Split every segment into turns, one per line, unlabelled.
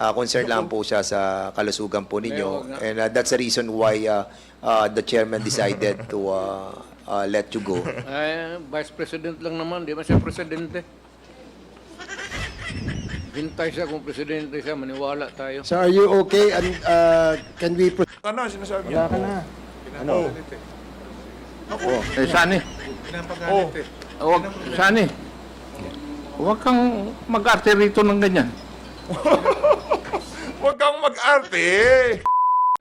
concerned lang po siya sa kalusugan po ninyo. And that's the reason why the chairman decided to let you go.
Vice President lang naman, di ba siya presidente? Hintay siya kung presidente siya, maniwala tayo.
So are you okay? And can we proceed?
Ano, sinasabi niya?
Wala ka na. Ano?
Sani.
Oh,
Huwag, Sani. Huwag kang mag-arte rito ng ganyan.
huwag kang mag-arte.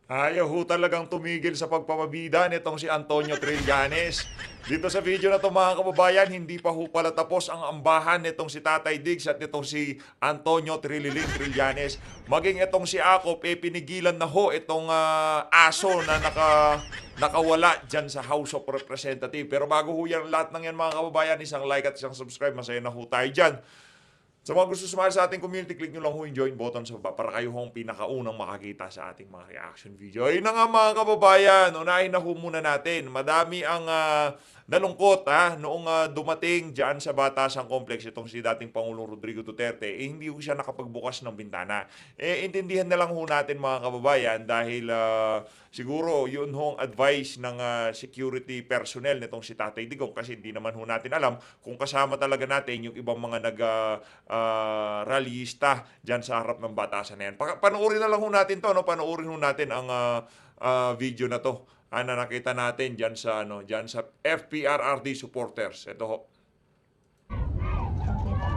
Ayaw ho talagang tumigil sa pagpapabida nitong si Antonio Trillanes. Dito sa video na to mga kababayan, hindi pa ho pala tapos ang ambahan nitong si Tatay Diggs at nitong si Antonio Trillanes. Maging itong si Akop, pinigilan na ho itong aso na nakawala dyan sa House of Representatives. Pero bago ho yan, lahat ng yan mga kababayan, isang like at isang subscribe, masaya na ho tayo dyan. Sa mga gusto sumali sa ating community, click nyo lang ho yung join button sa baba para kayo hong pinakaunang makakita sa ating mga reaction video. Ayun na nga mga kababayan, unahin na ho muna natin. Madami ang nalungkot noong dumating dyan sa Batasan Complex itong si dating Pangulong Rodrigo Duterte, hindi ho siya nakapagbukas ng bintana. Intindihan na lang ho natin mga kababayan dahil siguro yun hong advice ng security personnel nitong si Tatay Digong kasi hindi naman ho natin alam kung kasama talaga natin yung ibang mga rallyista dyan sa harap ng batasan na yan. Panoorin na lang ho natin to, no? Panoorin ho natin ang video na to. Na nakita natin dyan sa FPRRD supporters. Ito ho.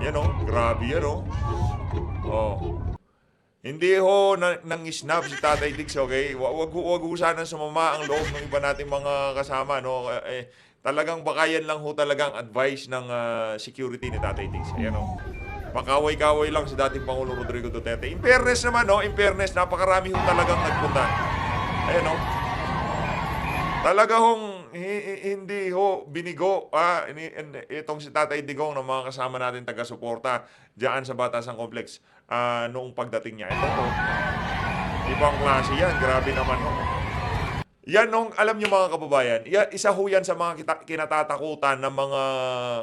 Yan o, grabe yan o. Oh. Hindi ho nang-snap si Tatay Diggs, okay? Wag ho sana sumama ang loob ng iba nating mga kasama, no? Talagang baka yan lang ho talagang advice ng security ni Tatay Diggs. Ayan o. Makaway-kaway lang si dating Pangulong Rodrigo Duterte. In fairness naman, no? In fairness, napakarami ho talagang nagpunta. Ayan o. Talaga hong hindi ho binigo itong si Tatay Digong ng mga kasama natin taga-suporta diyan sa Batasan Complex noong pagdating niya. Ito ho. Ibang klase yan. Grabe naman ho. Yan nung alam niyo mga kababayan, isa ho yan sa mga kinatatakutan ng mga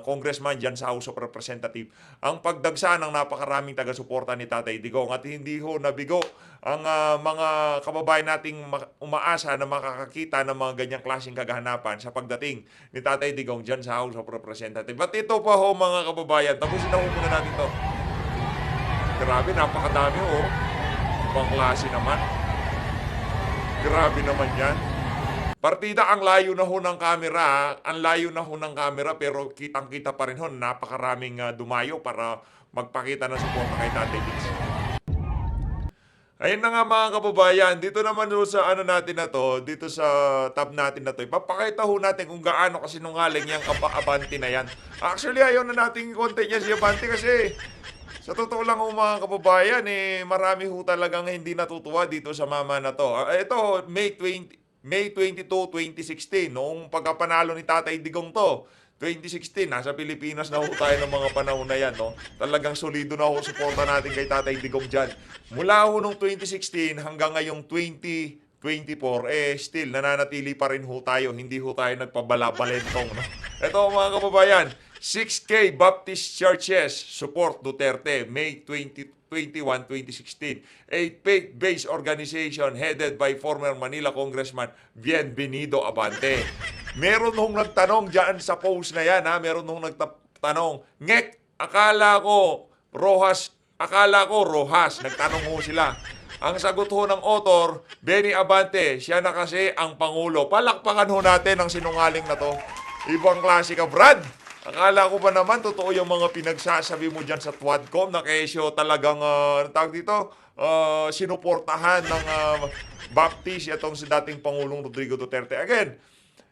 congressman dyan sa House of Representatives. Ang pagdagsa ng napakaraming taga-suporta ni Tatay Digong at hindi ho nabigo ang mga kababayan nating umaasa na makakakita ng mga ganyang klaseng kagahanapan sa pagdating ni Tatay Digong dyan sa House of Representatives. At ito pa ho mga kababayan, tapusin na ho muna natin to. Grabe, napakadami ho. Ibang klase naman. Grabe naman yan. Partida, ang layo na ho ng camera. Ang layo na ho ng camera pero kitang-kita pa rin ho. Napakaraming dumayo para magpakita ng suporta kay Tatay Diggs. Ayun na nga mga kababayan. Dito naman ho sa natin na to, dito sa tab natin na to, ipapakita ho natin kung gaano kasinungaling yung Abante na yan. Actually, ayaw na natin content niya si Abante kasi sa totoo lang ho mga kababayan, marami ho talagang hindi natutuwa dito sa mama na to. Ito, May 22, 2016, noong pagkapanalo ni Tatay Digong to. 2016, nasa Pilipinas na ho tayo ng mga panahon na yan. No? Talagang solido na ho suporta natin kay Tatay Digong dyan. Mula ho noong 2016 hanggang ngayong 2024, still nananatili pa rin ho tayo. Hindi ho tayo nagpabalabalentong. No? Ito mga kababayan, 6K Baptist Churches support Duterte, May 21, 2016. A faith-based organization headed by former Manila Congressman Bienvenido Abante. Meron hong nagtanong dyan sa post na yan, meron hong nagtanong, Ngek, akala ko Rojas. Nagtanong ho sila. Ang sagot ho ng author, Benny Abante, siya na kasi ang Pangulo. Palakpakan ho natin ang sinungaling na to. Ibang klase ka, Brad. Akala ko ba naman, totoo yung mga pinagsasabi mo dyan sa Twadcom na kesyo talagang, tawag dito, sinuportahan ng Baptist itong si dating Pangulong Rodrigo Duterte. Again,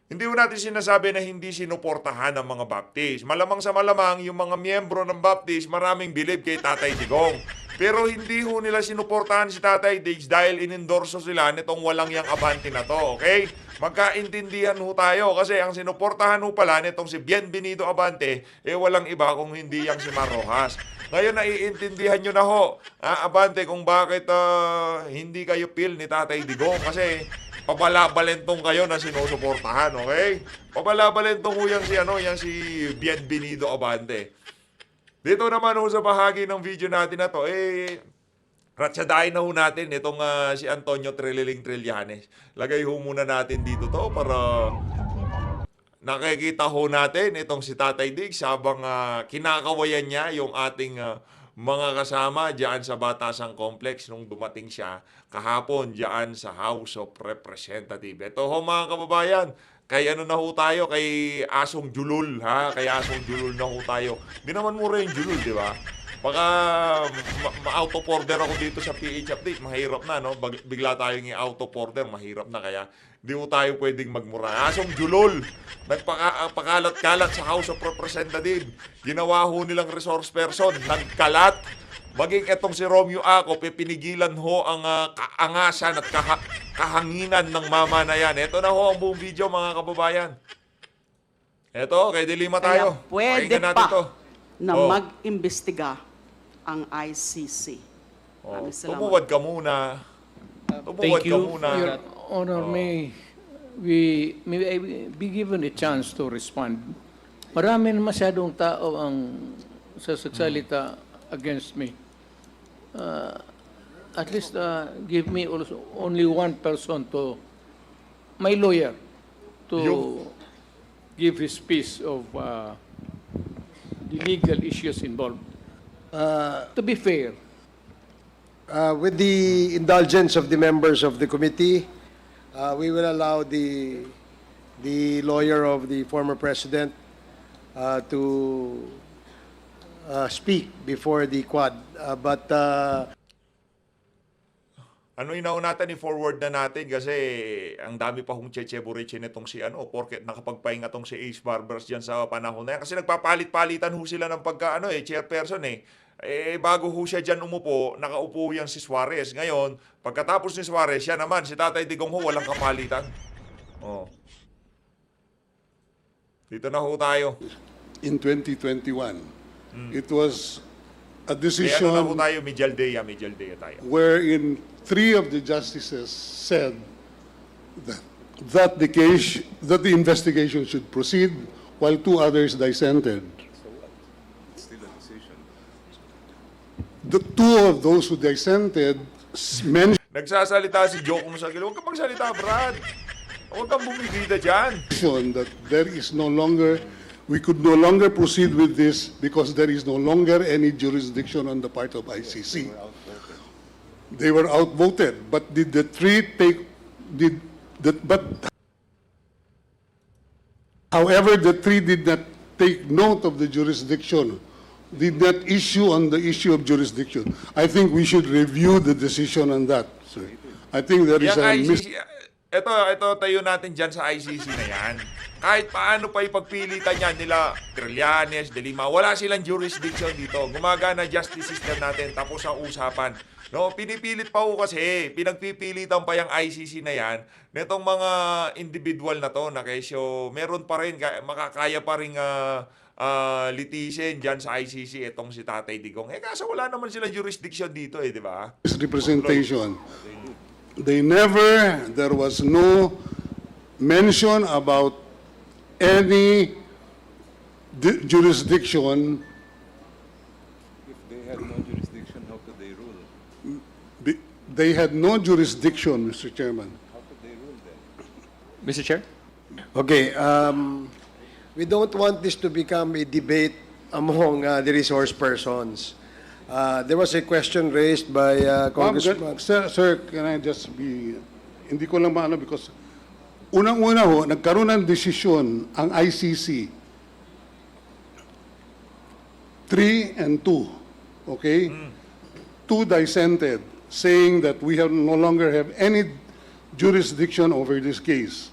hindi mo natin sinasabi na hindi sinuportahan ng mga Baptist. Malamang sa malamang, yung mga miyembro ng Baptist, maraming bilib kay Tatay Digong. Pero hindi ho nila sinuportahan si Tatay Diggs dahil inendorso sila nitong walang yang Abante na to, okay? Magkaintindihan ho tayo kasi ang sinuportahan ho pala nitong si Bienvenido Abante, walang iba kung hindi yang si Mar Rojas. Ngayon naiintindihan nyo na ho, Abante, kung bakit hindi kayo feel ni Tatay Digong kasi pabalabalentong kayo na sinusuportahan, okay? Pabalabalentong ho yang si Bienvenido Abante. Dito naman ho sa bahagi ng video natin na to, Ratsadain na ho natin itong si Antonio Trillanes. Lagay ho muna natin dito to para nakikita ho natin itong si Tatay Diggs habang kinakawayan niya yung ating mga kasama diyan sa Batasan Complex nung dumating siya kahapon diyan sa House of Representatives. Ito ho mga kababayan, kay ano na ho tayo, kay Asong Julul, ha? Kay Asong Julul na ho tayo. Di naman mura yung Julul, di ba? Baka ma-out of order ako dito sa PH Update, mahirap na, no? Bigla tayong i-out of order, mahirap na, kaya di mo tayo pwedeng magmura. Asong Julol, nagpakalat-kalat sa House of Representatives. Ginawa ho nilang resource person, nagkalat. Maging etong si Romeo Aco, pinigilan ho ang kaangasan at kahanginan ng mama na yan. Ito na ho ang buong video, mga kababayan. Ito, kay Dilima tayo.
Kaya pwede
Pakinggan natin
pa
to.
na
Oh.
mag-imbestiga ang ICC.
Oh,
Maraming salamat.
tumuwad ka muna. Tumuwad
Thank
ka
you,
muna.
Your Honor. May I be given a chance to respond? Marami na masyadong tao ang sasagsalita against me. At least give me also only one person to, my lawyer, to give his piece of the legal issues involved. To be fair,
With the indulgence of the members of the committee, we will allow the lawyer of the former president to speak before the Quad. But
Ano inaon natin, i-forward na natin kasi ang dami pa hong cheche-bureche nitong si porket nakapagpahinga tong si Ace Barbers diyan sa panahon na yan. Kasi nagpapalit-palitan ho sila ng chairperson eh. Bago ho siya diyan umupo, nakaupo yan si Suarez. Ngayon, pagkatapos ni Suarez, siya naman, si Tatay Digong ho, walang kapalitan. Oh. Dito na ho tayo.
In 2021. It was a
Kaya ano na ho
decision
tayo, Medial Day tayo.
wherein 3 of the justices said that the investigation should proceed while 2 others dissented. The 2 of those who dissented mentioned
Nagsasalita si Joko sa gilid. Huwag kang magsalita, Brad. Huwag kang bumibida dyan.
that there is no longer, we could no longer proceed with this because there is no longer any jurisdiction on the part of ICC. They were outvoted, but did the 3 take, however, the 3 did not take note of the jurisdiction, did not issue on the issue of jurisdiction. I think we should review the decision on that, sir. I think there is
Yung
a
ICC, ito tayo natin dyan sa ICC na yan. Kahit paano pa ipagpilitan yan nila, Trillanes, De Lima, wala silang jurisdiction dito. Gumagana justice system natin, tapos ang usapan. No, pinipilit pa ho kasi, pinagpipilitan pa yung ICC na yan, nitong mga individual na to, na kesyo, meron pa rin, makakaya pa rin litisin dyan sa ICC itong si Tatay Digong. Kaso wala naman silang jurisdiction dito di ba?
representation. There was no mention about any jurisdiction.
If they had no jurisdiction, how could they rule?
They had no jurisdiction, Mr. Chairman.
How could they rule then?
Mr. Chair?
okay, we don't want this to become a debate among the resource persons. There was a question raised by Congressman.
Sir, can I just be, hindi ko lang maano because unang-una ho, nagkaroon ng desisyon ang ICC 3 and 2, okay? 2 dissented, saying that we no longer have any jurisdiction over this case.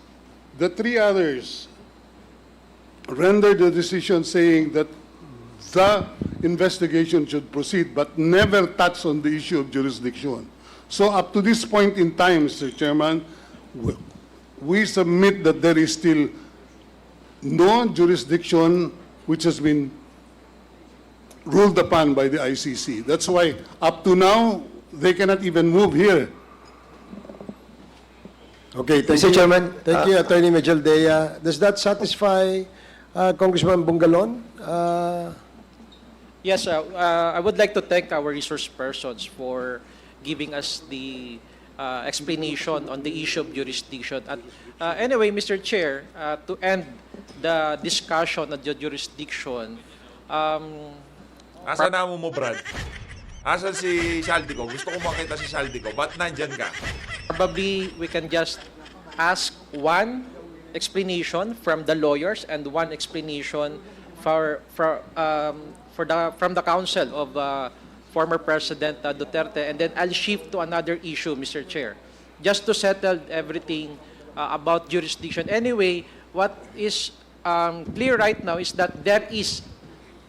The 3 others rendered the decision saying that the investigation should proceed, but never touch on the issue of jurisdiction. So up to this point in time, Mr. Chairman, we submit that there is still no jurisdiction which has been ruled upon by the ICC. That's why up to now, they cannot even move here.
Okay, thank
Mr.
you.
Chairman,
Thank you, Attorney Mejaldea. Does that satisfy Congressman Bungalon?
Yes, I would like to thank our resource persons for giving us the explanation on the issue of jurisdiction. At anyway, Mr. Chair, to end the discussion on the jurisdiction,
Asan na mo, Brad? Asan si Saldico? Gusto ko makita si Saldico. Ba't nandyan ka?
probably we can just ask one explanation from the lawyers and one explanation from the counsel of former President Duterte, and then I'll shift to another issue, Mr. Chair, just to settle everything about jurisdiction. Anyway, what is clear right now is that there is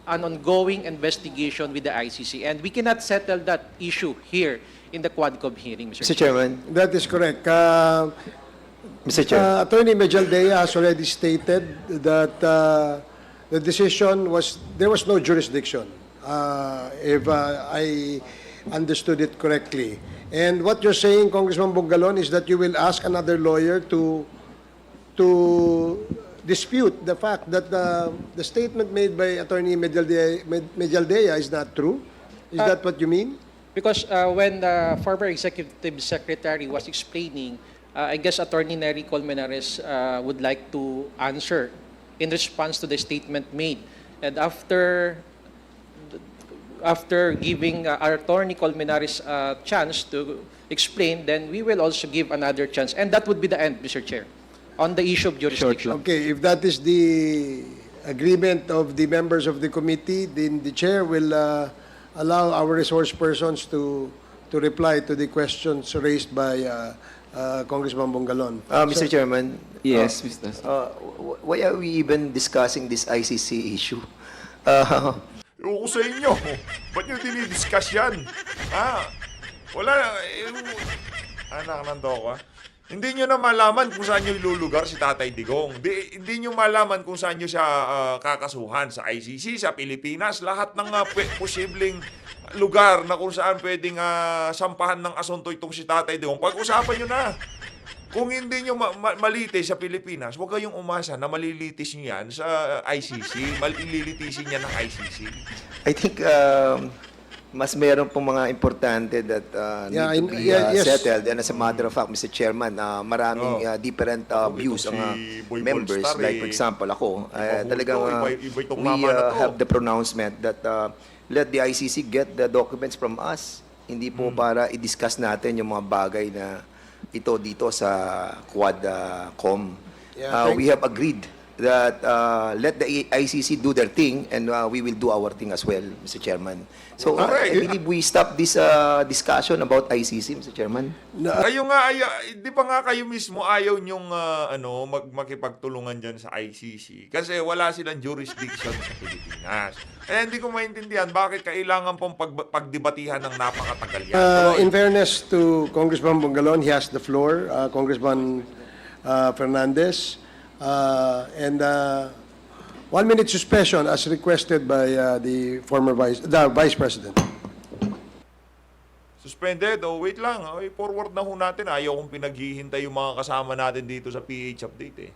an ongoing investigation with the ICC, and we cannot settle that issue here in the Quadcom hearing, Mr.
Mr. Chairman,
That is correct.
Mr. Chair.
Attorney Mejaldea has already stated that the decision was, there was no jurisdiction, if I understood it correctly. And what you're saying, Congressman Bongalon, is that you will ask another lawyer to dispute the fact that the statement made by Attorney Mejaldea is not true. Is that what you mean?
Because when the former executive secretary was explaining, I guess Attorney Nery Colmenares would like to answer in response to the statement made. And after giving Attorney Colmenares a chance to explain, then we will also give another chance. And that would be the end, Mr. Chair, on the issue of jurisdiction.
Okay, if that is the agreement of the members of the committee, then the chair will allow our resource persons to reply to the questions raised by Congressman Bongalon.
Mr. Chairman.
Yes, Mr.
Why are we even discussing this ICC issue?
Ewan ko sa inyo. Ba't nyo dinidiscuss yan? Wala. Anak ng doko. Hindi nyo na malaman kung saan nyo ilulugar si Tatay Digong. Hindi nyo malaman kung saan nyo siya kakasuhan sa ICC, sa Pilipinas. Lahat ng posibleng lugar na kung saan pwedeng sampahan ng asunto itong si Tatay Digong. Pag-usapan nyo na. Kung hindi nyo malitis sa Pilipinas, huwag kayong umasa na malilitis nyo yan sa ICC. Malilitisin yan ng ICC.
I think mas meron pong mga importante that need to be
yes.
settled. And as a matter of fact, Mr. Chairman, maraming different views
itong
ang
si Boy
members.
Polestar,
Like for example, ako, talagang
iba itong
we
mama na to.
have the pronouncement that let the ICC get the documents from us. Hindi po para i-discuss natin yung mga bagay na ito dito sa Quadcom. We have agreed that let the ICC do their thing and we will do our thing as well, Mr. Chairman. So I believe we stop this discussion about ICC, Mr. Chairman.
Kayo nga, di ba nga kayo mismo ayaw nyong makipagtulungan dyan sa ICC? Kasi wala silang jurisdiction sa Pilipinas. Hindi ko maintindihan bakit kailangan pong pagdebatihan ng napakatagal yan.
In fairness to Congressman Bongalon, he has the floor. Congressman Fernandez. And 1 minute suspension as requested by the Vice President.
Suspended? Wait lang. Forward na ho natin. Ayaw kong pinaghihintay yung mga kasama natin dito sa PH Update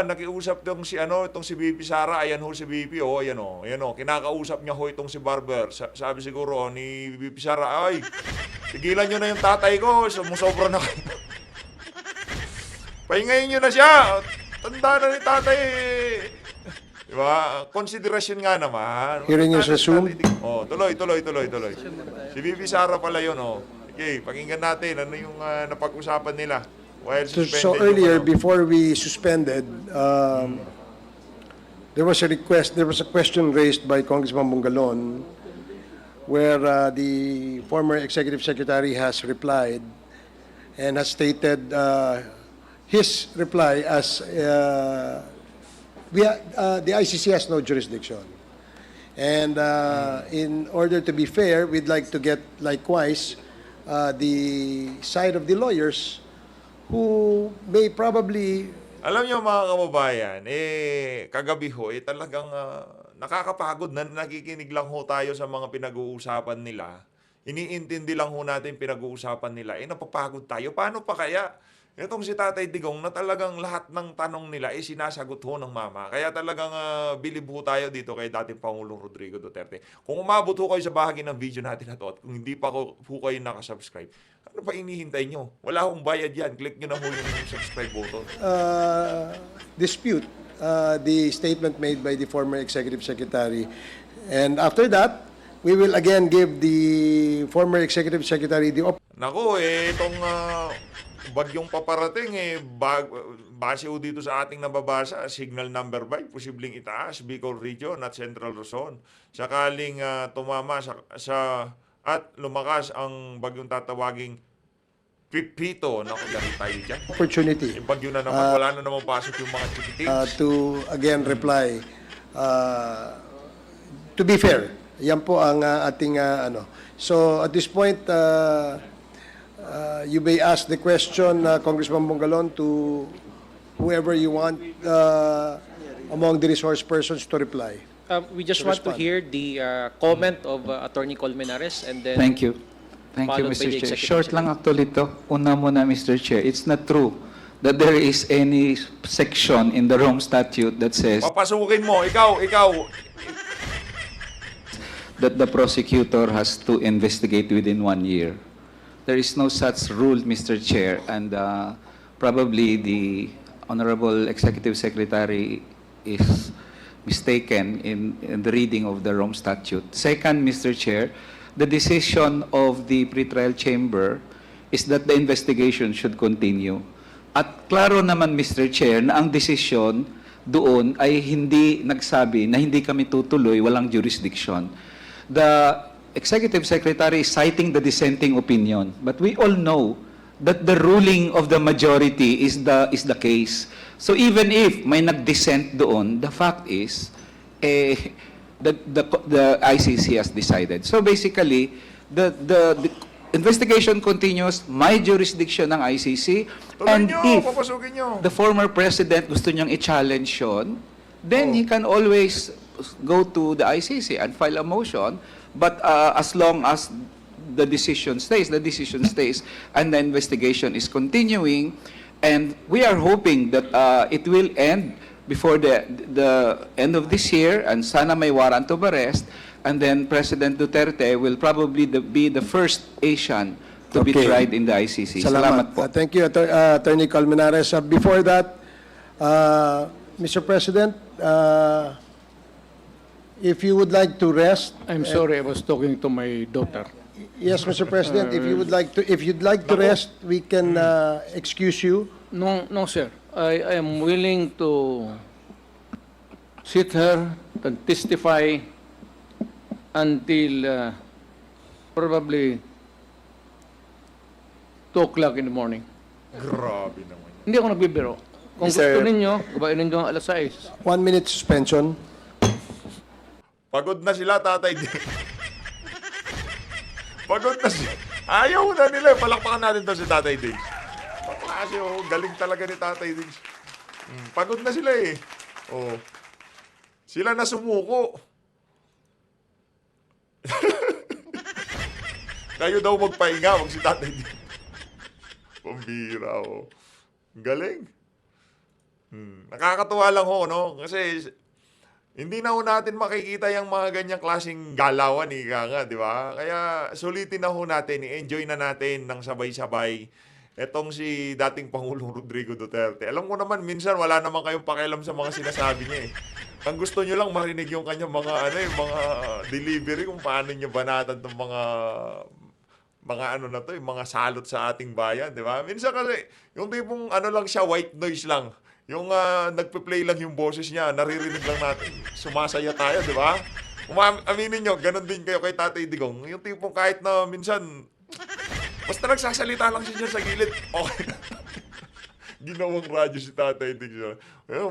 nakiusap itong si BP Sara. Ayan ho si BP. Ayan ho. Kinakausap niya ho itong si Barber. Sabi siguro ni BP Sara, ay, tigilan nyo na yung tatay ko. Sumusobra na kayo. Pahingayin nyo na siya. Tanda na ni tatay. Diba? Konsiderasyon nga naman.
Hearing is resumed.
Tuloy. Si Bibi Sara pala yun, Okay, pakinggan natin ano yung napag-usapan nila. While suspended
So earlier, before we suspended, there was a question raised by Congressman Bongalon where the former Executive Secretary has replied and has stated his reply as the ICC has no jurisdiction. And in order to be fair, we'd like to get likewise the side of the lawyers who may probably...
Alam niyo mga kababayan, kagabi ho, talagang nakakapagod na nakikinig lang ho tayo sa mga pinag-uusapan nila. Iniintindi lang ho natin pinag-uusapan nila. Napapagod tayo. Paano pa kaya? Itong si Tatay Digong na talagang lahat ng tanong nila ay sinasagot ho ng mama. Kaya talagang bilib ho tayo dito kay dating Pangulong Rodrigo Duterte. Kung umabot ho kayo sa bahagi ng video natin na to at kung hindi pa ho kayo nakasubscribe, ano pa inihintay nyo? Wala hong bayad yan. Click nyo na ho yung subscribe button.
Dispute the statement made by the former Executive Secretary. And after that, we will again give the former Executive Secretary the
Nako, itong bagyong paparating, base ho dito sa ating nababasa, signal number 5, posibleng itaas, Bicol Region at Central Luzon. Sakaling tumama at lumakas ang bagyong tatawaging Pipito. Naku, dahil tayo dyan.
opportunity
Bagyo na naman, wala na naman pasok yung mga chikitings.
to again reply. To be fair, yan po ang ating ano. So at this point, you may ask the question, Congressman Bongalon, to whoever you want among the resource persons to reply.
We just want to hear the comment of Attorney Colmenares and then
Thank you. Thank you,
followed by
Mr.
the
Chair.
Executive
Short lang actually to. Una muna, Mr. Chair. It's not true that there is any section in the Rome Statute that says
Papasukin mo, ikaw,
that the prosecutor has to investigate within 1 year. There is no such rule, Mr. Chair, and probably the Honorable Executive Secretary is mistaken in the reading of the Rome Statute. Second, Mr. Chair, the decision of the pretrial chamber is that the investigation should continue. At klaro naman, Mr. Chair, na ang desisyon doon ay hindi nagsabi na hindi kami tutuloy, walang jurisdiction. The Executive Secretary is citing the dissenting opinion, but we all know that the ruling of the majority is the case. So even if may nag-dissent doon, the fact is, the ICC has decided. So basically, the investigation continues, may jurisdiction ng ICC,
tuloy
and
nyo,
if
papasukin nyo.
the former president gusto niyang i-challenge yun, then he can always go to the ICC and file a motion. But as long as the decision stays, and the investigation is continuing, and we are hoping that it will end before the end of this year, and sana may warrant of arrest, and then President Duterte will probably be the first Asian to be
Okay.
tried in the ICC. Salamat po.
Thank you, Attorney Colmenares. Before that, Mr. President, if you would like to rest.
I'm sorry, I was talking to my daughter.
Yes, Mr. President, if you'd like to rest, we can excuse you.
No, no, sir. I am willing to sit here and testify until probably 2 o'clock in the morning.
Grabe naman.
Hindi ako nagbibiro. Kung
Sir-
gusto ninyo, gabain ninyo ang alas 6.
1 minute suspension.
Pagod na sila, Tatay Digong. Pagod na sila. Ayaw na nila. Palakpakan natin to si Tatay Diggs. Kasi galing talaga ni Tatay Diggs. Pagod na sila eh. Oh. Sila na sumuko. Kayo daw magpahinga, wag si Tatay Diggs. Pambira, oh. Galing. Nakakatuwa lang ho, no? Kasi hindi na ho natin makikita yung mga ganyang klaseng galawan, ika nga, di ba? Kaya sulitin na ho natin, i-enjoy na natin ng sabay-sabay etong si dating Pangulong Rodrigo Duterte. Alam ko naman, minsan wala naman kayong pakialam sa mga sinasabi niya eh. Ang gusto nyo lang marinig yung kanyang mga, mga delivery kung paano nyo banatan itong mga ano na to, yung mga salot sa ating bayan, di ba? Minsan kasi, yung tipong ano lang siya, white noise lang. Yung nagpe-play lang yung boses niya, naririnig lang natin. Sumasaya tayo, di ba? Aminin nyo, ganun din kayo kay Tatay Digong. Yung tipong kahit na minsan, basta nagsasalita lang siya dyan sa gilid, okay na. Ginawang radyo si Tatay Digong.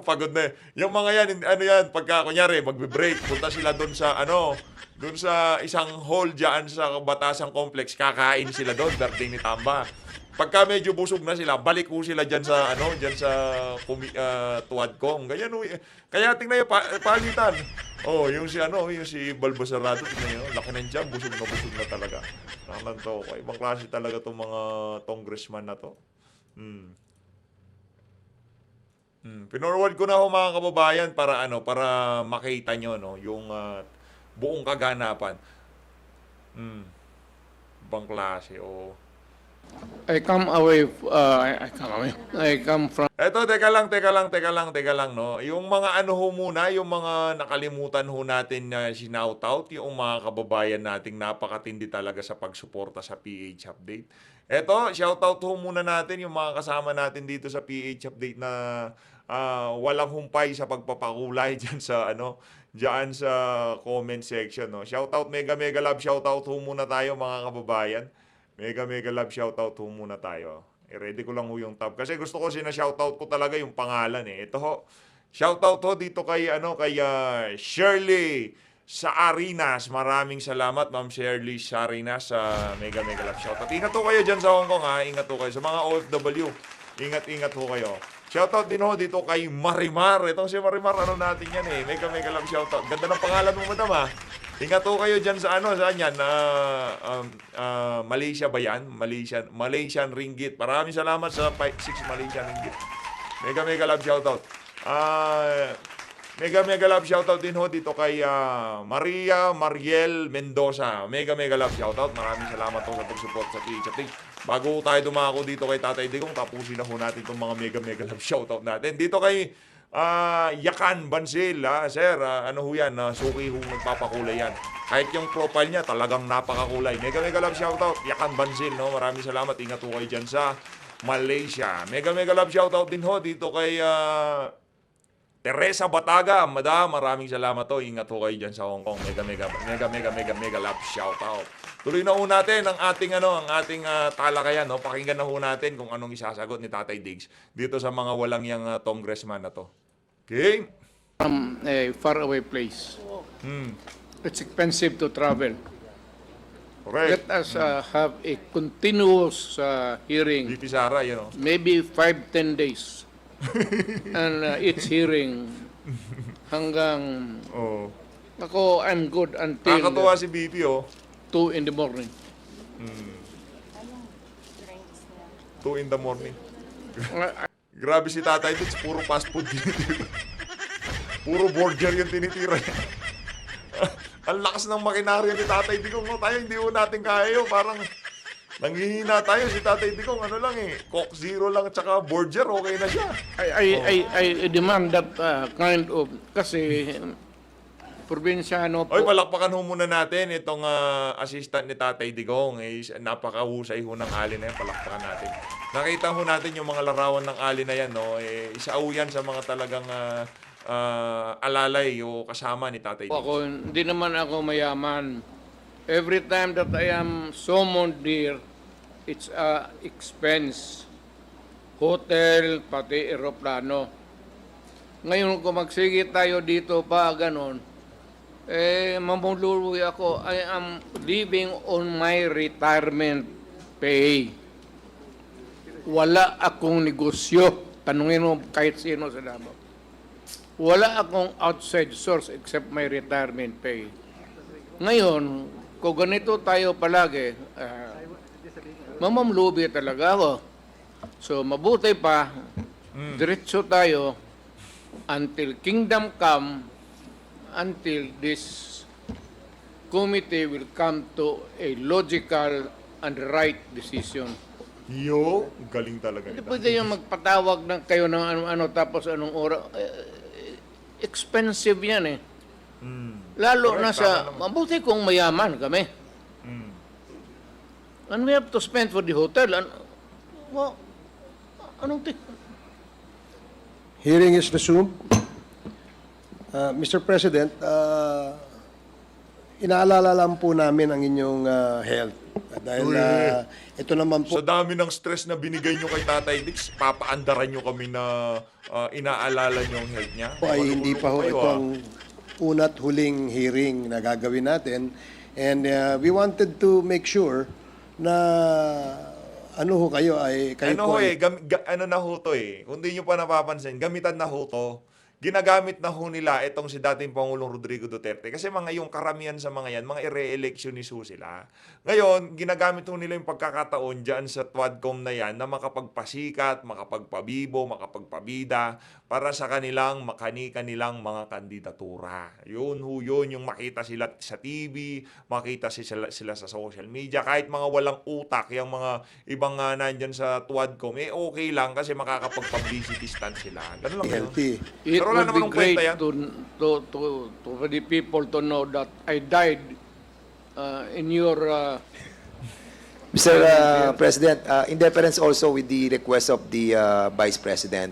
Pagod na. Yung mga yan, ano yan, pagka kunyari, magbe-break, punta sila doon sa, doon sa isang hall dyan sa Batasang Complex, kakain sila doon, birthday ni Tamba. Pagka medyo busog na sila, balik ko sila dyan sa, dyan sa Tuadcom. Ganyan, kaya tingnan yung palitan. Yung si Balbasarado, tingnan yun, laki ng dyan, busog na talaga. Ibang klase talaga itong mga congressman na to. Pinorward ko na ho mga kababayan para para makita nyo yung buong kaganapan. Ibang klase o.
I come from
Eto, teka lang, no. Yung mga ano ho muna, yung mga nakalimutan ho natin na sinoutout, yung mga kababayan nating napakatindi talaga sa pagsuporta sa PH Update. Eto, shoutout ho muna natin yung mga kasama natin dito sa PH Update na walang humpay sa pagpapakulay diyan sa comment section, no. Shoutout, mega love shoutout ho muna tayo mga kababayan. Mega love shoutout ho muna tayo. I-ready ko lang ho yung tab. Kasi gusto ko shoutout ko talaga yung pangalan eh. Ito ho. Shoutout ho dito kay Shirley Saarinas. Maraming salamat Ma'am Shirley Saarinas sa mega love shoutout. Ingat ho kayo dyan sa Hong Kong ha. Ingat ho kayo. Sa mga OFW, ingat ho kayo. Shoutout din ho dito kay Marimar. Itong si Marimar, natin yan eh. Mega love shoutout. Ganda ng pangalan mo, madam ha. Ingat ho kayo dyan sa saan yan? Malaysia ba yan? Malaysian Ringgit. Maraming salamat sa 6 Malaysian Ringgit. Mega love shoutout. Mega love shoutout din ho dito kay Maria Mariel Mendoza. Mega love shoutout. Maraming salamat ho sa pag-support sa PH. Bago tayo dumako dito kay Tatay Digong, tapusin na ho natin itong mga mega love shoutout natin. Dito kay Yakan Bansil, sir, ano ho yan, suki ho nagpapakulay yan. Kahit yung profile niya, talagang napakakulay. Mega love shoutout, Yakan Bansil, no? Maraming salamat, ingat ho kayo dyan sa Malaysia. Mega love shoutout din ho dito kay Teresa Bataga, madam, maraming salamat ho, ingat ho kayo dyan sa Hong Kong. Mega love shoutout. Tuloy na ho natin ang ating talakayan, no? Pakinggan na ho natin kung anong isasagot ni Tatay Diggs dito sa mga walang yang congressman na to. Okay?
from a faraway place. It's expensive to travel.
Correct.
Let us have a continuous hearing,
VP Sara,
maybe 5-10 days. And it's hearing hanggang
Oh.
ako, I'm good until
Nakakatuwa si VP,
2 in the morning.
2 in the morning.
I-
Grabe si Tatay Diggs, puro fast food tinitira. Puro burger yung tinitira. Ang lakas ng makinarya ni Tatay Digong. Tayo hindi ho natin kaya yun. Parang nanghihina tayo. Si Tatay Digong, Coke Zero lang at saka burger, okay na siya.
I demand that kind of, kasi probinsyano
Oy,
po.
palakpakan ho muna natin itong assistant ni Tatay Digong. Napakahusay ho ng ali na yan. Palakpakan natin. Nakita ho natin yung mga larawan ng ali na yan. No? Isa ho yan sa mga talagang alalay o kasama ni Tatay Digong.
Ako, hindi naman ako mayaman. Every time that I am summoned there, it's a expense. Hotel, pati aeroplano. Ngayon kung magsige tayo dito pa, ganon, mamuluwi ako. I am living on my retirement pay. Wala akong negosyo. Tanungin mo kahit sino sa Davao. Wala akong outside source except my retirement pay. Ngayon, kung ganito tayo palagi, mamamlubi talaga ako. So, mabuti pa, diretso tayo until kingdom come, until this committee will come to a logical and right decision.
Yo, galing talaga.
Hindi pwede yung magpatawag ng kayo ng ano-ano tapos anong oras. Expensive yan eh. Lalo
Correct,
na sa,
tama naman.
mabuti kung mayaman kami. And we have to spend for the hotel. Well, anong
Hearing is resumed. Mr. President, inaalala lang po namin ang inyong health. Dahil ito naman po,
Sa dami ng stress na binigay nyo kay Tatay Diggs, papaandaran nyo kami na inaalala nyo ang health niya.
ay hindi pa ho
Kayo,
itong una't huling hearing na gagawin natin. And we wanted to make sure na ano ho kayo ay kayo
Ano
po
ho
ay
ano na ho to Kung di nyo pa napapansin, gamitan na ho to. ginagamit na ho nila itong si dating Pangulong Rodrigo Duterte. Kasi mga yung karamihan sa mga yan, mga i-re-electionist ho sila. Ngayon, ginagamit ho nila yung pagkakataon dyan sa TWADCOM na yan na makapagpasikat, makapagpabibo, makapagpabida para sa kanilang mga kandidatura. Yun ho yun, yung makita sila sa TV, makita sila sa social media, kahit mga walang utak, yung mga ibang nandyan sa TWADCOM, okay lang kasi makakapag-publicity stunt sila. Ganun lang yun.
Healthy.
It
Pero wala
would
naman
be
ng
great
kwenta yan.
to for the people to know that I died in your
Mr. President, in deference also with the request of the Vice President,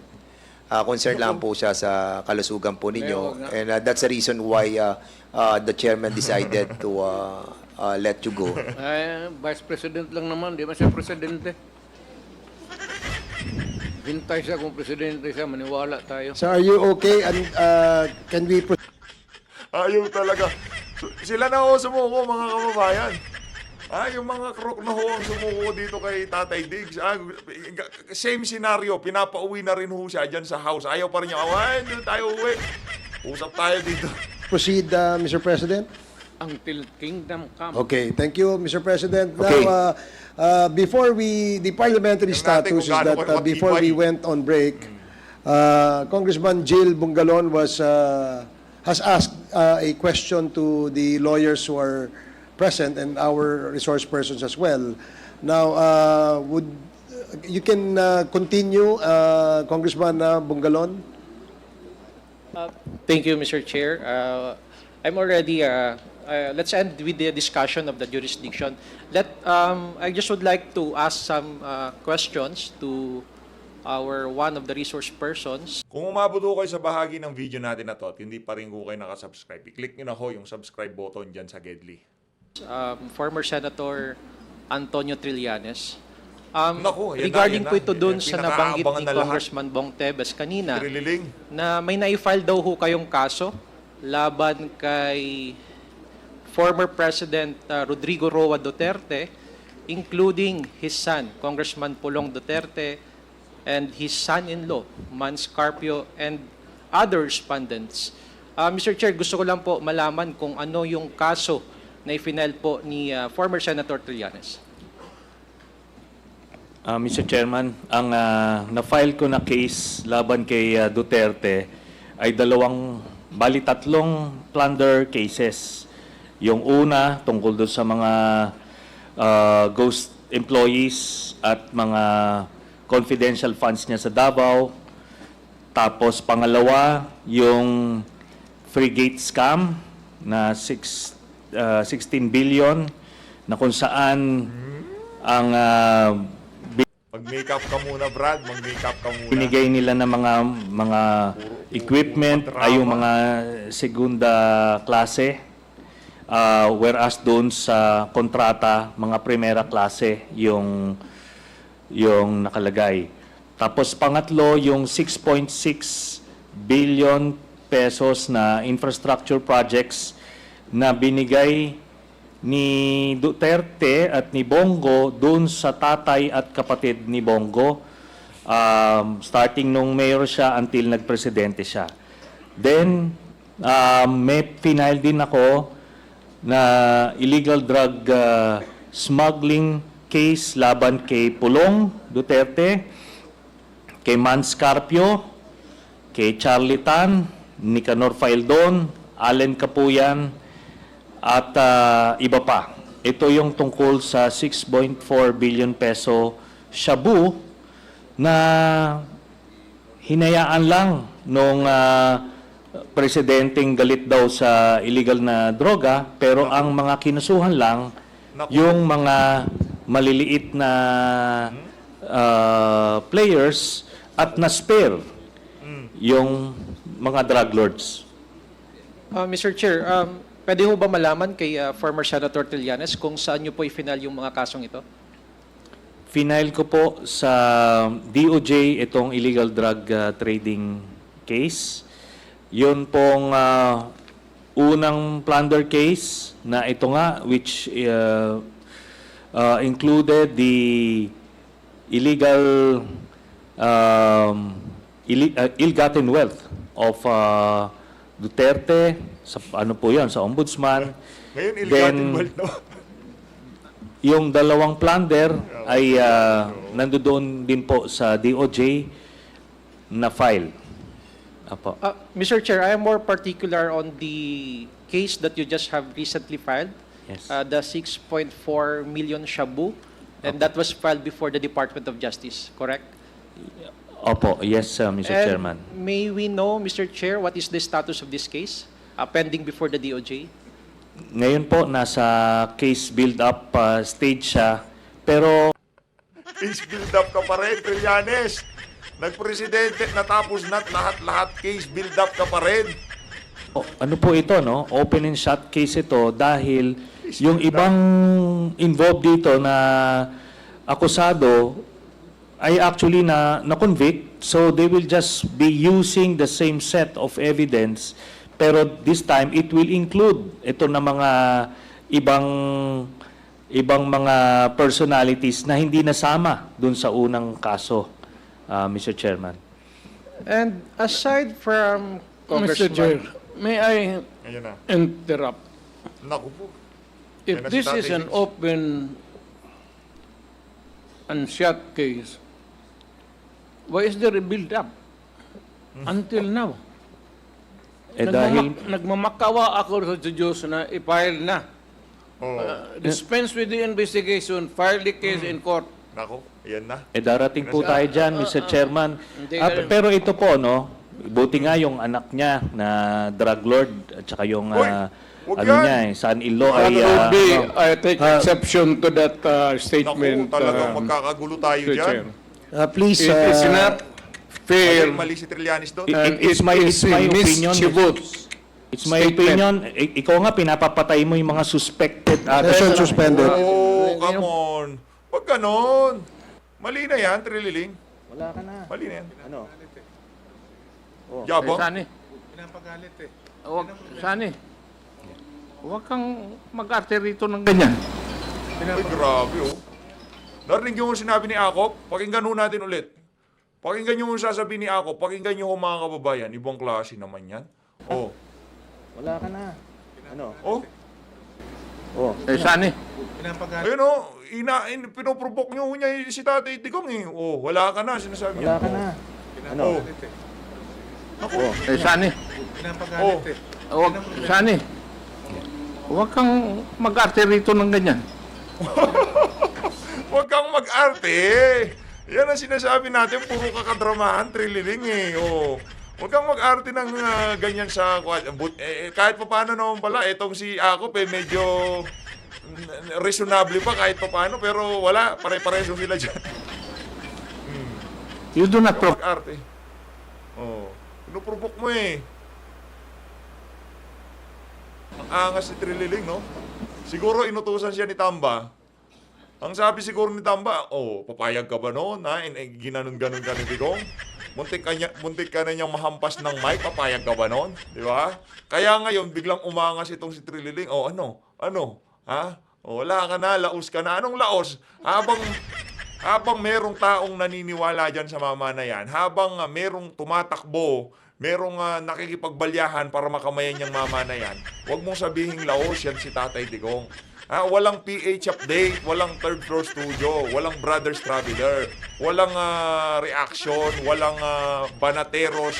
concerned lang po siya sa kalusugan po ninyo. And that's the reason why the chairman decided to let you go.
Vice President lang naman, di ba siya presidente? Hintay siya kung presidente siya, maniwala tayo.
So are you okay? And can we
Ayaw talaga. Sila na ho sumuko, mga kababayan. Yung mga crook na ho ang sumuko dito kay Tatay Diggs. Same scenario, pinapauwi na rin ho siya dyan sa house. Ayaw pa rin niya, doon tayo uwi. Usap tayo dito.
proceed, Mr. President?
Until kingdom come.
Okay, thank you, Mr. President.
Okay.
Now, before the parliamentary
Tingnan natin
status is
kung gaano
that
kayo
before we
matibay.
went on break, Congressman Jill Bungalon has asked a question to the lawyers who are present and our resource persons as well. Now, you can continue, Congressman Bungalon?
Thank you, Mr. Chair. I'm already, let's end with the discussion of the jurisdiction. I just would like to ask some questions to one of the resource persons.
Kung umabot ho kayo sa bahagi ng video natin na to at hindi pa rin ho kayo nakasubscribe, i-click nyo na ho yung subscribe button dyan sa Gedli.
Former Senator Antonio Trillanes.
Naku, yan
Regarding
na,
po
yan
ito
na.
dun
Yan,
sa nabanggit
pinakaabangan
ni
na lahat.
Congressman Bong Tebes kanina,
Trililing.
na may na-file daw ho kayong kaso laban kay former President Rodrigo Roa Duterte, including his son, Congressman Pulong Duterte, and his son-in-law, Mans Carpio, and other respondents. Mr. Chair, gusto ko lang po malaman kung ano yung kaso na i-file po ni former Senator Trillanes.
Mr. Chairman, ang na-file ko na case laban kay Duterte ay tatlong plunder cases. Yung una, tungkol doon sa mga ghost employees at mga confidential funds niya sa Davao. Tapos pangalawa, yung frigate scam na 16 billion na kung saan ang
Mag-makeup ka muna, Brad. Mag-makeup ka muna.
binigay nila ng mga equipment ay yung mga segunda klase, whereas doon sa kontrata mga primera klase yung nakalagay. Tapos pangatlo, yung 6.6 billion pesos na infrastructure projects na binigay ni Duterte at ni Bongo doon sa tatay at kapatid ni Bongo, starting nung mayor siya until nagpresidente siya. Then, may final din ako na illegal drug smuggling case laban kay Pulong Duterte, kay Mans Carpio, kay Charlie Tan, Nicanor Faildon, Allen Capuyan, at iba pa. Ito yung tungkol sa 6.4 billion peso shabu na hinayaan lang nung presidenteng galit daw sa illegal na droga, pero ang mga kinusuhan lang yung mga maliliit na players at na-spare yung mga drug lords.
Mr. Chair, pwede ho ba malaman kay former Senator Trillanes kung saan nyo po i-final yung mga kasong ito?
Final ko po sa DOJ itong illegal drug trading case. Yun pong unang plunder case na ito nga, which included the illegal ill-gotten wealth of Duterte, sa ano po 'yon, sa ombudsman.
Ngayon,
Then,
ill-gotten wealth, no?
yung dalawang plunder ay nandoon din po sa DOJ na file. Apo.
Mr. Chair, I am more particular on the case that you just have recently filed,
Yes.
the 6.4 million shabu, and that was filed before the Department of Justice, correct?
Opo, yes, Mr.
And
Chairman.
may we know, Mr. Chair, what is the status of this case pending before the DOJ?
Ngayon po, nasa case build-up stage siya, pero
Case build-up ka pa rin, Trillanes. Nagpresidente, natapos na lahat case build-up ka pa rin.
ano po ito, no? Open and shut case ito dahil yung ibang involved dito na akusado ay actually na-convict, so they will just be using the same set of evidence, pero this time it will include ito na mga ibang mga personalities na hindi nasama dun sa unang kaso, Mr. Chairman.
And aside from
Mr. Chair,
Congressman...
may I
Ayun na.
interrupt?
Naku po.
If
Yan na si
this is
Tatay
an
Diggs.
open and shut case, why is there a build-up until now?
Dahil
Nagmamakawa ako sa Diyos na i-file na.
Oh,
Dispense with the investigation, file the case in court.
naku, yan na.
darating po tayo dyan, Mr. Chairman.
Hindi
Pero ito po, no, buti nga yung anak niya na drug lord at saka yung
Uy, wag
ano
yan.
niya, son-in-law
That
ay
would be,
ano,
I take exception to that
Naku,
statement.
talagang magkakagulo tayo
Mr.
dyan.
Chair.
Please,
It is not fair.
Mali si Trillanes doon.
And
It's
it
my-
is
it's my opinion.
mischievous.
it's my
statement.
opinion, ikaw nga pinapapatay mo yung mga suspected
session suspended.
Oh, come on. Wag ganon. Mali na yan, Trililing. Wala ka na. Mali na yan. Ano? Yabang?
Sani. Huwag, Sani. Huwag kang mag-arte rito ng ganyan.
Ay, grabe oh. Narinig yung sinabi ni Akop, pakinggan ho natin ulit. Pakinggan yung sasabihin ni Akop, pakinggan yung mga kababayan. Ibang klase naman yan. Oh.
Wala ka na. Ano?
Oh.
Sani.
Ayun oh, pinoprovoke nyo niya si Tatay Digong eh. Oh, wala ka na, sinasabi niya.
Wala ka na. Ano?
Oh.
Sani.
Oh.
Huwag, Sani. Huwag kang mag-arte rito ng ganyan.
Huwag kang mag-arte. Yan ang sinasabi natin, puro kakadramahan, Trililing eh. Oh. Huwag kang mag-arte ng ganyan sa... kahit pa paano naman pala, etong si Akop medyo reasonable pa kahit pa paano, pero wala, pare-pareso sila dyan.
You do not
Huwag kang mag-arte. Oh. Pinuprovok mo eh. Ang angas si Trililing, no? Siguro inutusan siya ni Tamba. Ang sabi siguro ni Tamba, oh, papayag ka ba noon, ha? Ginanon-ganon ka ni Digong. Muntik ka na niyang mahampas ng mic, papayag ka ba noon? Di ba? Kaya ngayon, biglang umangas itong si Trililing. Oh, ano? Ha? Oh, wala ka na, laos ka na. Anong laos? Habang merong taong naniniwala dyan sa mamanayan, habang merong tumatakbo, merong nakikipagbalyahan para makamayan niyang mamanayan, huwag mong sabihing laos yan si Tatay Digong. Walang PH update, walang third floor studio, walang Brothers Traveler, walang reaction, walang banateros.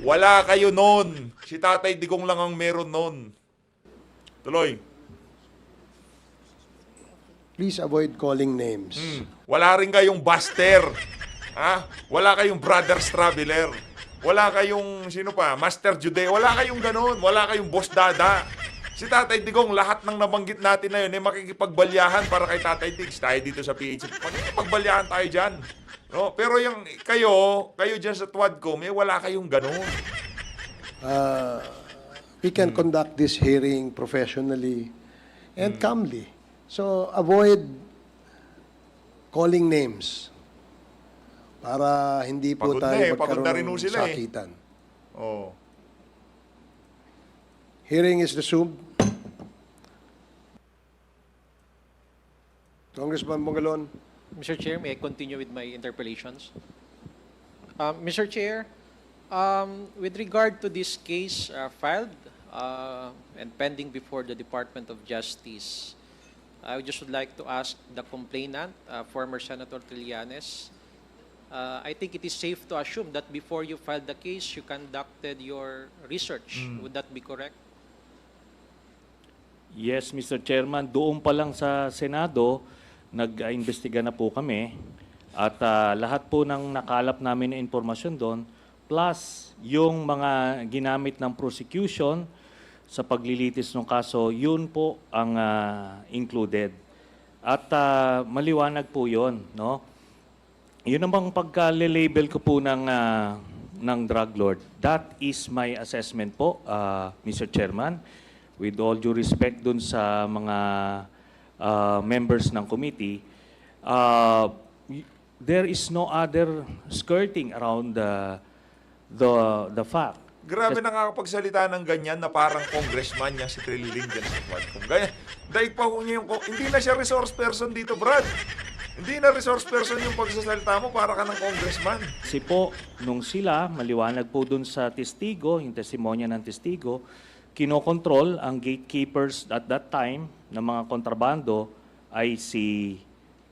Wala kayo nun. Si Tatay Digong lang ang meron nun. Tuloy.
Please avoid calling names.
Wala rin kayong Buster. Wala kayong Brothers Traveler. Wala kayong, sino pa, Master Jude. Wala kayong ganun. Wala kayong Boss Dada. Si Tatay Digong, lahat ng nabanggit natin na yun, makikipagbalyahan para kay Tatay Diggs. Tayo dito sa PH. Makikipagbalyahan tayo dyan. No? Pero yung kayo dyan sa Twadcom, wala kayong ganun.
We can conduct this hearing professionally and calmly. So avoid calling names para hindi po
Pagod na
tayo
pagod na rin
magkaroon
ho
ng
sila
sakitan.
Oh.
Hearing is resumed. Congressman Bongalon.
Mr. Chair, may I continue with my interpellations? Mr. Chair, with regard to this case filed and pending before the Department of Justice, I just would like to ask the complainant, former Senator Trillanes, I think it is safe to assume that before you filed the case, you conducted your research. Would that be correct?
Yes, Mr. Chairman, doon pa lang sa Senado, nag-imbestiga na po kami at lahat po ng nakalap namin na impormasyon doon, plus yung mga ginamit ng prosecution sa paglilitis ng kaso, yun po ang included. At maliwanag po yun, no? Yun namang pagka-label ko po ng drug lord. That is my assessment po, Mr. Chairman. With all due respect dun sa mga members ng committee, there is no other skirting around the fact.
Grabe nakakapagsalita ng ganyan na parang congressman niya si Trilling dyan sa Quadcom. Ganyan. Daig pa ho niya yung... Hindi na siya resource person dito, Brad. Hindi na resource person yung pagsasalita mo, para ka ng congressman.
Kasi po, nung sila, maliwanag po dun sa testigo, yung testimonya ng testigo, kinokontrol ang gatekeepers at that time ng mga kontrabando ay si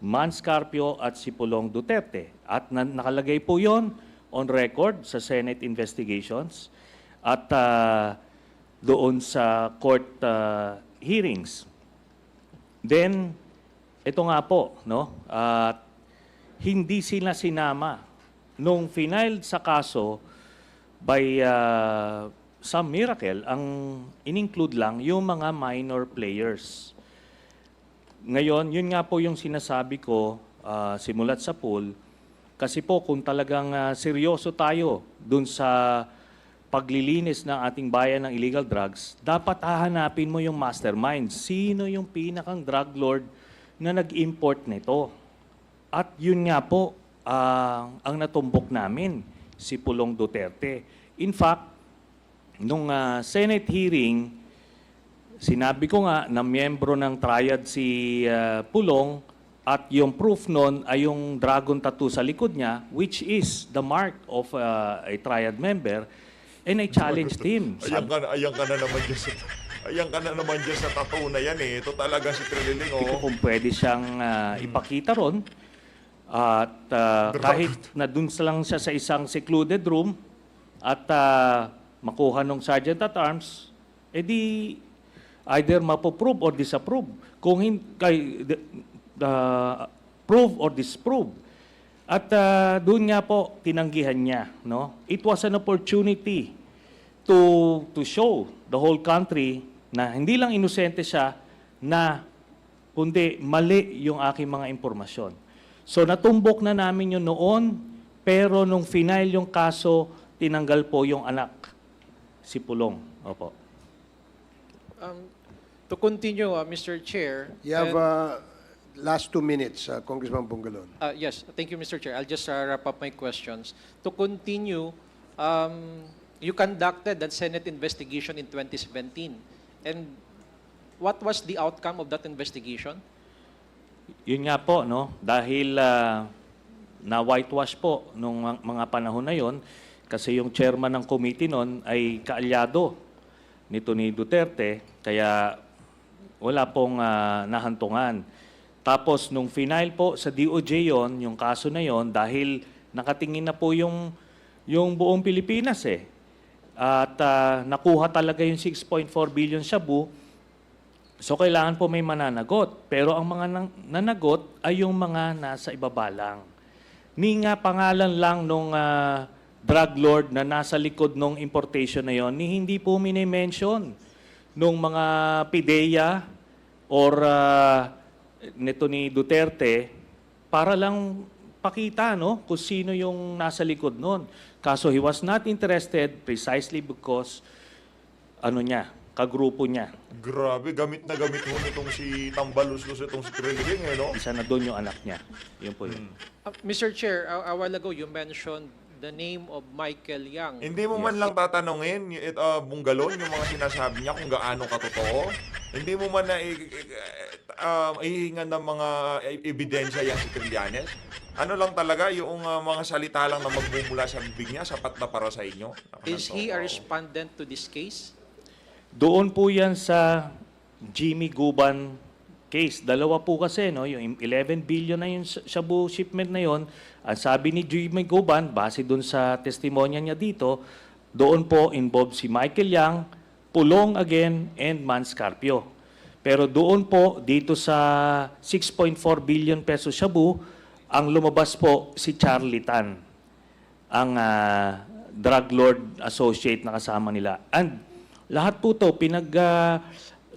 Man Scarpio at si Pulong Duterte. At nakalagay po yon on record sa Senate investigations at doon sa court hearings. Then, ito nga po, no? Hindi sila sinama nung final sa kaso by some miracle, ang in-include lang yung mga minor players. Ngayon, yun nga po yung sinasabi ko simulat sa pool, kasi po kung talagang seryoso tayo dun sa paglilinis ng ating bayan ng illegal drugs, dapat hahanapin mo yung mastermind. Sino yung pinakang drug lord na nag-import nito? At yun nga po ang natumbok namin, si Pulong Duterte. In fact, nung Senate hearing, sinabi ko nga na miyembro ng triad si Pulong at yung proof nun ay yung dragon tattoo sa likod niya, which is the mark of a triad member, and I challenged him.
Ayan ka na naman dyan sa... Ayan ka na naman dyan sa tattoo na yan eh. Ito talaga si Trilling,
Hindi ko
oh.
kung pwede siyang ipakita ron. At kahit na dun lang siya sa isang secluded room at makuha ng Sergeant at Arms, edi either mapoprove or disapprove. Kung prove or disprove. At doon nga po, tinanggihan niya. No? It was an opportunity to show the whole country na hindi lang inosente siya, na kundi mali yung aking mga impormasyon. So natumbok na namin yun noon, pero nung final yung kaso, tinanggal po yung anak, si Pulong. Opo.
To continue, Mr. Chair.
You have last 2 minutes, Congressman Bungalon.
Yes, thank you, Mr. Chair. I'll just wrap up my questions. To continue, you conducted that Senate investigation in 2017. And what was the outcome of that investigation?
Yun nga po, no? Dahil na whitewash po nung mga panahon na yon, kasi yung chairman ng committee noon ay kaalyado nito ni Duterte, kaya wala pong nahantungan. Tapos nung final po sa DOJ yon, yung kaso na yon, dahil nakatingin na po yung buong Pilipinas eh. At nakuha talaga yung 6.4 billion shabu, so kailangan po may mananagot. Pero ang mga nanagot ay yung mga nasa ibaba lang. Ni nga pangalan lang nung drug lord na nasa likod ng importation na yon, ni hindi po minimension nung mga PIDEA or nito ni Duterte para lang pakita, no, kung sino yung nasa likod nun. Kaso he was not interested precisely because kagrupo niya.
Grabe, gamit na gamit mo nitong si Tambaluslos, itong si Trilling, eh, no?
Isa na doon yung anak niya. Yun po yun.
Mr. Chair, a while ago you mentioned the name of Michael Yang.
Hindi mo man lang tatanungin, Bungalon, yung mga sinasabi niya kung gaano katotoo? Hindi mo man na ihingan ng mga ebidensya yan si Trillanes? Ano lang talaga, yung mga salita lang na magmumula sa bibig niya, sapat na para sa inyo?
Is he a respondent to this case?
Doon po yan sa Jimmy Guban case. Dalawa po kasi, no? Yung 11 billion na yung shabu shipment na yon. Ang sabi ni Jimmy Guban, base doon sa testimonya niya dito, doon po involved si Michael Yang, Pulong again, and Manscarpio. Pero doon po, dito sa 6.4 billion peso shabu, ang lumabas po si Charlie Tan, ang drug lord associate na kasama nila. And lahat po to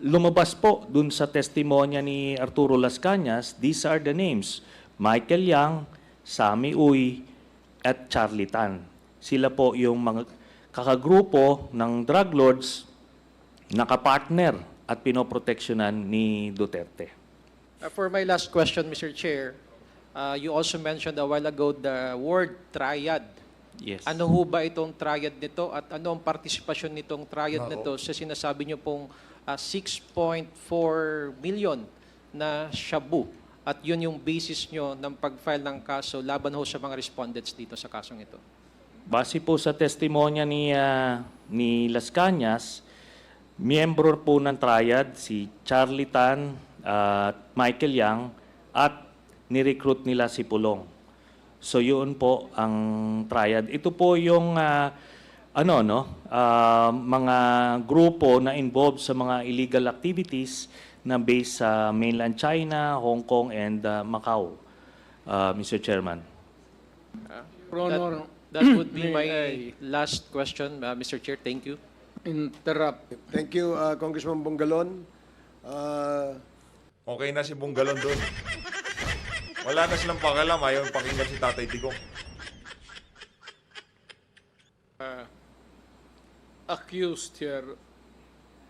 lumabas po dun sa testimonya ni Arturo Las Cañas. These are the names: Michael Yang, Sammy Uy, at Charlie Tan. Sila po yung mga kakagrupo ng drug lords na kapartner at pinoproteksyonan ni Duterte.
For my last question, Mr. Chair, you also mentioned a while ago the word triad.
Yes.
Ano ho ba itong triad nito at ano ang partisipasyon nitong triad nito sa sinasabi niyo pong 6.4 million na shabu at yun yung basis nyo ng pag-file ng kaso laban ho sa mga respondents dito sa kasong ito?
Base po sa testimonya ni Las Cañas, miyembro po ng triad si Charlie Tan at Michael Yang at ni-recruit nila si Pulong. So yun po ang triad. Ito po yung mga grupo na involved sa mga illegal activities na based sa mainland China, Hong Kong, and Macau, Mr. Chairman.
Your Honor,
That would be
may
my
I
last question, Mr. Chair. Thank you.
interrupt.
Thank you, Congressman Bungalon.
Okay na si Bungalon doon. Wala na silang pakialam, ayaw pakinggan si Tatay Digong.
Accused here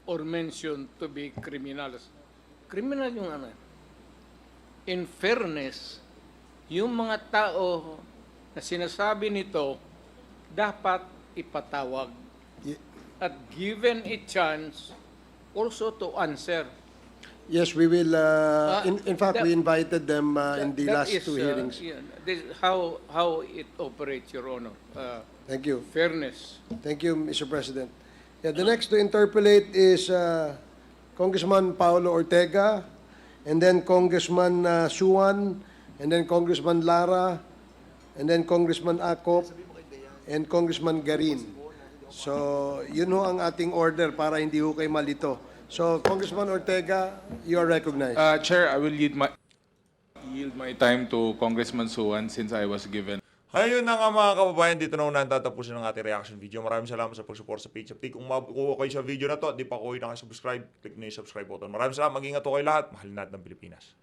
or mentioned to be criminals. Criminal yung ano. In fairness, yung mga tao na sinasabi nito dapat ipatawag at given a chance also to answer.
Yes, we will, in fact,
that-
we invited them in the
That
last
is,
two hearings.
yeah, this is how it operates, Your Honor.
Thank you.
Fairness.
Thank you, Mr. President. Yeah, the next to interpolate is Congressman Paulo Ortega, and then Congressman Suwan, and then Congressman Lara, and then Congressman Acop, and Congressman Garin. So, yun ho ang ating order para hindi ho kayo malito. So, Congressman Ortega, you are recognized.
Chair, I will yield my time to Congressman Suwan since I was given.
Ayun na nga mga kababayan, dito na una tatapusin ang ating reaction video. Maraming salamat sa pag-support sa Page Update. Kung mabukuha kayo sa video na to at di pa kayo nakasubscribe, click na yung subscribe button. Maraming salamat, mag-ingat po kayo lahat. Mahal natin ng Pilipinas.